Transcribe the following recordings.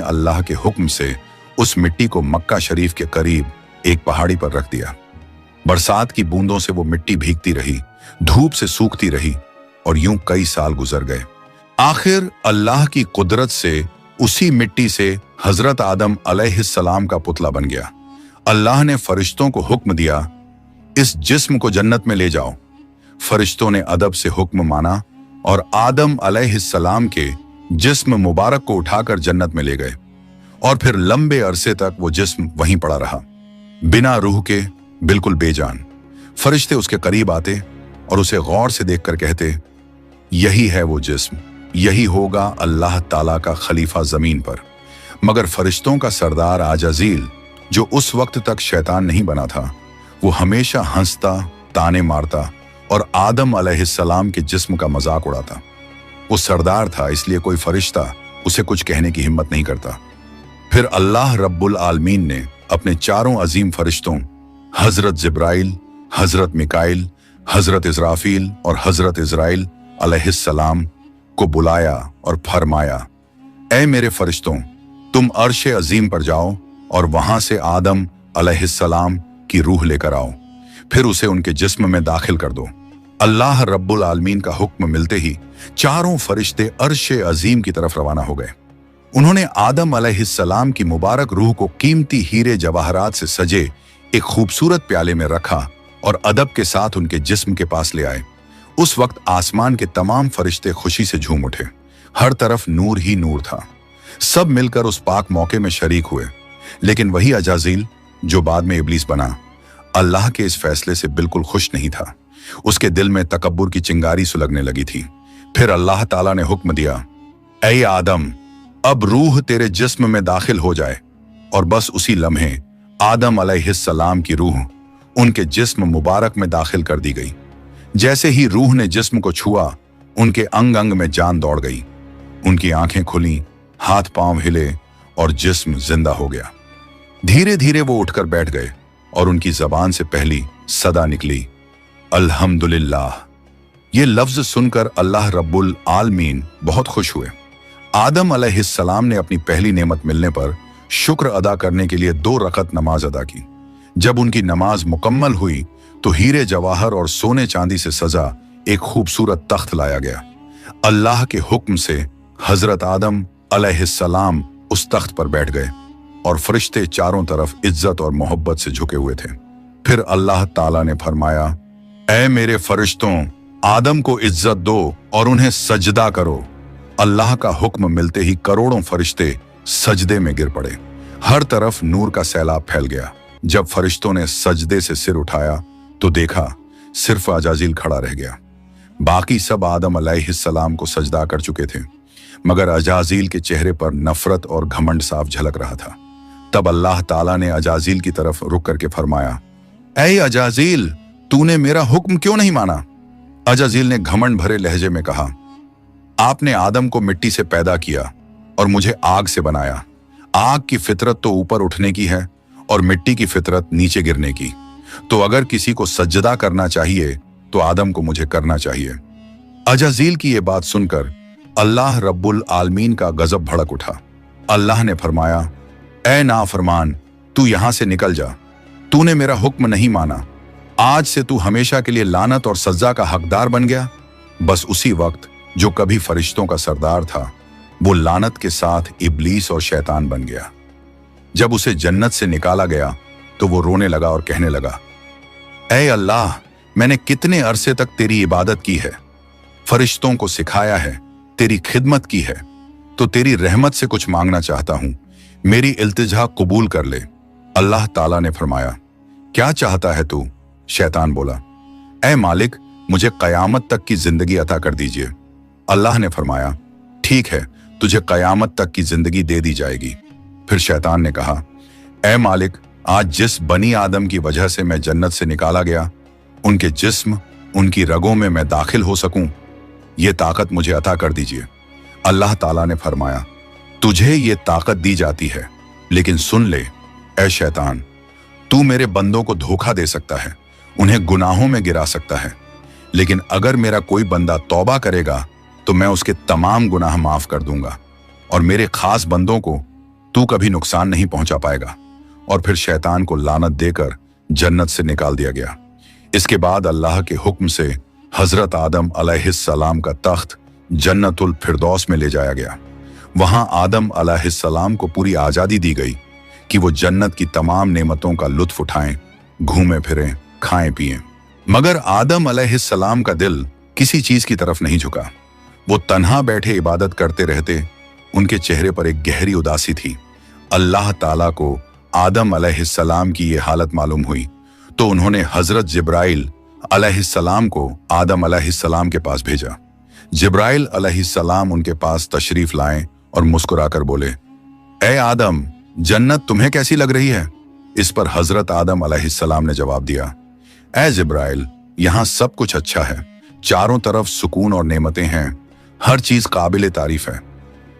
अल्लाह के हुक्म से उस मिट्टी को मक्का शरीफ के करीब एक पहाड़ी पर रख दिया। बरसात की बूंदों से वो मिट्टी भीगती रही, धूप से सूखती रही और यूं कई साल गुजर गए। आखिर अल्लाह की कुदरत से उसी मिट्टी से हजरत आदम अलैहिस्सलाम का पुतला बन गया। अल्लाह ने फरिश्तों को हुक्म दिया, इस जिस्म को जन्नत में ले जाओ। फरिश्तों ने अदब से हुक्म माना और आदम अलैहिस्सलाम के जिस्म मुबारक को उठाकर जन्नत में ले गए और फिर लंबे अरसे तक वो जिस्म वहीं पड़ा रहा, बिना रूह के, बिल्कुल बेजान। फरिश्ते उसके करीब आते और उसे गौर से देखकर कहते, यही है वो जिस्म, यही होगा अल्लाह ताला का खलीफा जमीन पर। मगर फरिश्तों का सरदार आजाजील, जो उस वक्त तक शैतान नहीं बना था, वो हमेशा हंसता, ताने मारता और आदम अलैहिस्सलाम के जिस्म का मजाक उड़ाता। वो सरदार था, इसलिए कोई फरिश्ता उसे कुछ कहने की हिम्मत नहीं करता। फिर अल्लाह रब्बुल आलमीन ने अपने चारों अजीम फरिश्तों हजरत जिब्राइल, हजरत मिकाइल, हजरत इज़राफील और हजरत इज़राइल अलैहिस्सलाम को बुलाया और फरमाया, ऐ मेरे फरिश्तों, तुम अर्श अजीम पर जाओ और वहां से आदम अलैहिस्सलाम की रूह लेकर आओ, फिर उसे उनके जिस्म में दाखिल कर दो। अल्लाह रब्बुल आलमीन का हुक्म मिलते ही चारों फरिश्ते अर्श अजीम की तरफ रवाना हो गए। उन्होंने आदम अलैहिस्सलाम की मुबारक रूह को कीमती हीरे जवाहरात से सजे एक खूबसूरत प्याले में रखा और अदब के साथ उनके जिस्म के पास ले आए। उस वक्त आसमान के तमाम फरिश्ते खुशी से झूम उठे। हर तरफ नूर ही नूर था। सब मिलकर उस पाक मौके में शरीक हुए। लेकिन वही अजाजील, जो बाद में इब्लीस बना, अल्लाह के इस फैसले से बिल्कुल खुश नहीं था। उसके दिल में तकब्बुर की चिंगारी सुलगने लगी थी। फिर अल्लाह ताला ने हुक्म दिया, ऐ आदम, अब रूह तेरे जिस्म में दाखिल हो जाए। और बस उसी लम्हे आदम अलैहिस्सलाम की रूह उनके जिस्म मुबारक में दाखिल कर दी गई। जैसे ही रूह ने जिस्म को छुआ, उनके अंग अंग में जान दौड़ गई। उनकी आंखें खुली, हाथ पांव हिले और जिस्म जिंदा हो गया। धीरे धीरे वो उठकर बैठ गए और उनकी जबान से पहली सदा निकली, अल्हम्दुलिल्लाह। ये लफ्ज सुनकर अल्लाह रब्बुल आलमीन बहुत खुश हुए। आदम अलैहिस्सलाम ने अपनी पहली नेमत मिलने पर शुक्र अदा करने के लिए 2 रकत नमाज अदा की। जब उनकी नमाज मुकम्मल हुई तो हीरे जवाहर और सोने चांदी से सजा एक खूबसूरत तख्त लाया गया। अल्लाह के हुक्म से हजरत आदम अलैहिस्सलाम उस तख्त पर बैठ गए और फरिश्ते चारों तरफ इज्जत और मोहब्बत से झुके हुए थे। फिर अल्लाह ताला ने फरमाया, ऐ मेरे फरिश्तों, आदम को इज्जत दो और उन्हें सजदा करो। अल्लाह का हुक्म मिलते ही करोड़ों फरिश्ते सजदे में गिर पड़े। हर तरफ नूर का सैलाब फैल गया। जब फरिश्तों ने सजदे से सिर उठाया तो देखा सिर्फ अजाजील खड़ा रह गया। बाकी सब आदम अलैहिस्सलाम को सजदा कर चुके थे, मगर अजाजील के चेहरे पर नफरत और घमंड साफ झलक रहा था। तब अल्लाह ताला ने अजाजील की तरफ रुक करके फरमाया, ऐ अजाजील, तूने मेरा हुक्म क्यों नहीं माना? अजाजील ने घमंड भरे लहजे में कहा, आपने आदम को मिट्टी से पैदा किया और मुझे आग से बनाया। आग की फितरत तो ऊपर उठने की है और मिट्टी की फितरत नीचे गिरने की। तो अगर किसी को सजदा करना चाहिए तो आदम को मुझे करना चाहिए। अजाजील की ये बात सुनकर अल्लाह रब्बुल आलमीन का गजब भड़क उठा। अल्लाह ने फरमाया, ऐ नाफरमान, तू यहां से निकल जा। तूने मेरा हुक्म नहीं माना। आज से तू हमेशा के लिए लानत और सजा का हकदार बन गया। बस उसी वक्त जो कभी फरिश्तों का सरदार था, वो लानत के साथ इब्लीस और शैतान बन गया। जब उसे जन्नत से निकाला गया तो वो रोने लगा और कहने लगा, ऐ अल्लाह, मैंने कितने अरसे तक तेरी इबादत की है, फरिश्तों को सिखाया है, तेरी खिदमत की है, तो तेरी रहमत से कुछ मांगना चाहता हूं। मेरी इल्तिजा कबूल कर ले। अल्लाह ताला ने फरमाया, क्या चाहता है तू? शैतान बोला, ऐ मालिक, मुझे कयामत तक की जिंदगी अता कर दीजिए। अल्लाह ने फरमाया, ठीक है, तुझे कयामत तक की जिंदगी दे दी जाएगी। फिर शैतान ने कहा, ऐ मालिक, आज जिस बनी आदम की वजह से मैं जन्नत से निकाला गया, उनके जिस्म, उनकी रगों में मैं दाखिल हो सकूं, ये ताकत मुझे अता कर दीजिए। अल्लाह ताला ने फरमाया, तुझे ये ताकत दी जाती है, लेकिन सुन ले ऐ शैतान, तू मेरे बंदों को धोखा दे सकता है, उन्हें गुनाहों में गिरा सकता है, लेकिन अगर मेरा कोई बंदा तौबा करेगा तो मैं उसके तमाम गुनाह माफ कर दूंगा और मेरे खास बंदों को तू कभी नुकसान नहीं पहुंचा पाएगा। और फिर शैतान को लानत देकर जन्नत से निकाल दिया गया। इसके बाद अल्लाह के हुक्म से हजरत आदम अलैहिस्सलाम का तख्त जन्नतुल फिरदौस में ले जाया गया। वहां आदम अलैहिस्सलाम को पूरी आजादी दी गई कि वो जन्नत की तमाम नेमतों का लुत्फ उठाएं, घूमें फिरें, खाएं पिएं। मगर आदम अलैहिस्सलाम का दिल किसी चीज की तरफ नहीं झुका। वो तन्हा बैठे इबादत करते रहते। उनके चेहरे पर एक गहरी उदासी थी। अल्लाह ताला को आदम अलैहिस्सलाम की ये हालत मालूम हुई तो उन्होंने हजरत जिब्राइल अलैहिस्सलाम को आदम अलैहिस्सलाम के पास भेजा। जिब्राइल अलैहिस्सलाम उनके पास तशरीफ लाएं और मुस्कुराकर बोले, ए आदम, जन्नत तुम्हें कैसी लग रही है? इस पर हजरत आदम अलैहिस्सलाम ने जवाब दिया, ए जिब्राइल, यहाँ सब कुछ अच्छा है, चारों तरफ सुकून और नेमतें हैं, हर चीज काबिल तारीफ है,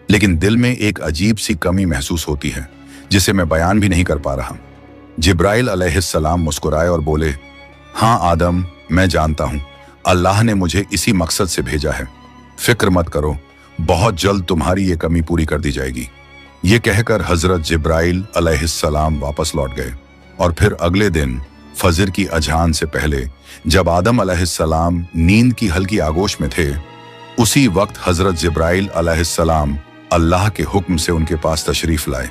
लेकिन दिल में एक अजीब सी कमी महसूस होती है जिसे मैं बयान भी नहीं कर पा रहा। जिब्राइल अलैहिस्सलाम मुस्कुराए और बोले, हाँ आदम, मैं जानता हूं, अल्लाह ने मुझे इसी मकसद से भेजा है। फिक्र मत करो, बहुत जल्द तुम्हारी ये कमी पूरी कर दी जाएगी। ये कहकर हजरत जिब्राइल अलैहिस्सलाम वापस लौट गए। और फिर अगले दिन फजर की अजान से पहले जब आदम अलैहिस्सलाम नींद की हल्की आगोश में थे, उसी वक्त हजरत जिब्राइल अलैहिस्सलाम अल्लाह के हुक्म से उनके पास तशरीफ लाए।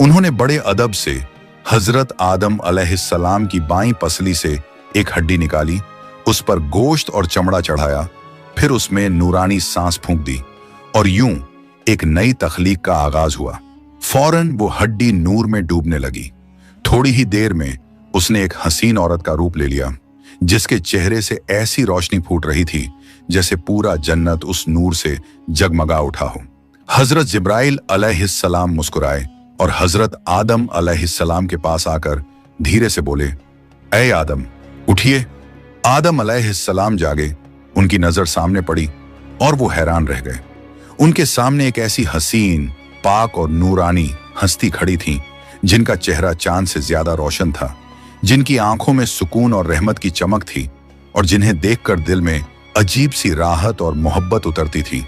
उन्होंने बड़े अदब से हजरत आदम अलैहिस्सलाम की बाईं पसली से एक हड्डी निकाली, उस पर गोश्त और चमड़ा चढ़ाया, फिर उसमें नूरानी सांस फूंक दी और यूं एक नई तख्लीक का आगाज हुआ। फौरन वो हड्डी नूर में डूबने लगी। थोड़ी ही देर में उसने एक हसीन औरत का रूप ले लिया, जिसके चेहरे से ऐसी रोशनी फूट रही थी जैसे पूरा जन्नत उस नूर से जगमगा उठा हो। हजरत जिब्राइल अलैहिस्सलाम मुस्कुराए और हजरत आदम अलैहिस्सलाम के पास आकर धीरे से बोले, ऐ आदम, उठिए। आदम अलैहिस्सलाम जागे। उनकी नजर सामने पड़ी और वो हैरान रह गए। उनके सामने एक ऐसी हसीन, पाक और नूरानी हस्ती खड़ी थी जिनका चेहरा चांद से ज्यादा रोशन था, जिनकी आंखों में सुकून और रहमत की चमक थी और जिन्हें देखकर दिल में अजीब सी राहत और मोहब्बत उतरती थी।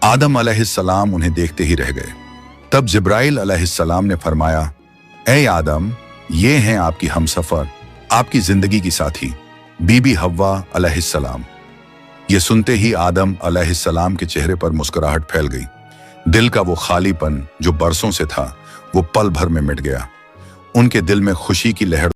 आदम अलैहिस्सलाम उन्हें देखते ही रह गए। तब जिब्राइल अलैहिस्सलाम ने फरमाया, ऐ आदम, ये हैं आपकी हमसफर, आपकी जिंदगी की साथी, बीबी हव्वा अलैहिस्सलाम। ये सुनते ही आदम अलैहिस्सलाम के चेहरे पर मुस्कुराहट फैल गई। दिल का वो खालीपन जो बरसों से था, वो पल भर में मिट गया। उनके दिल में खुशी की लहर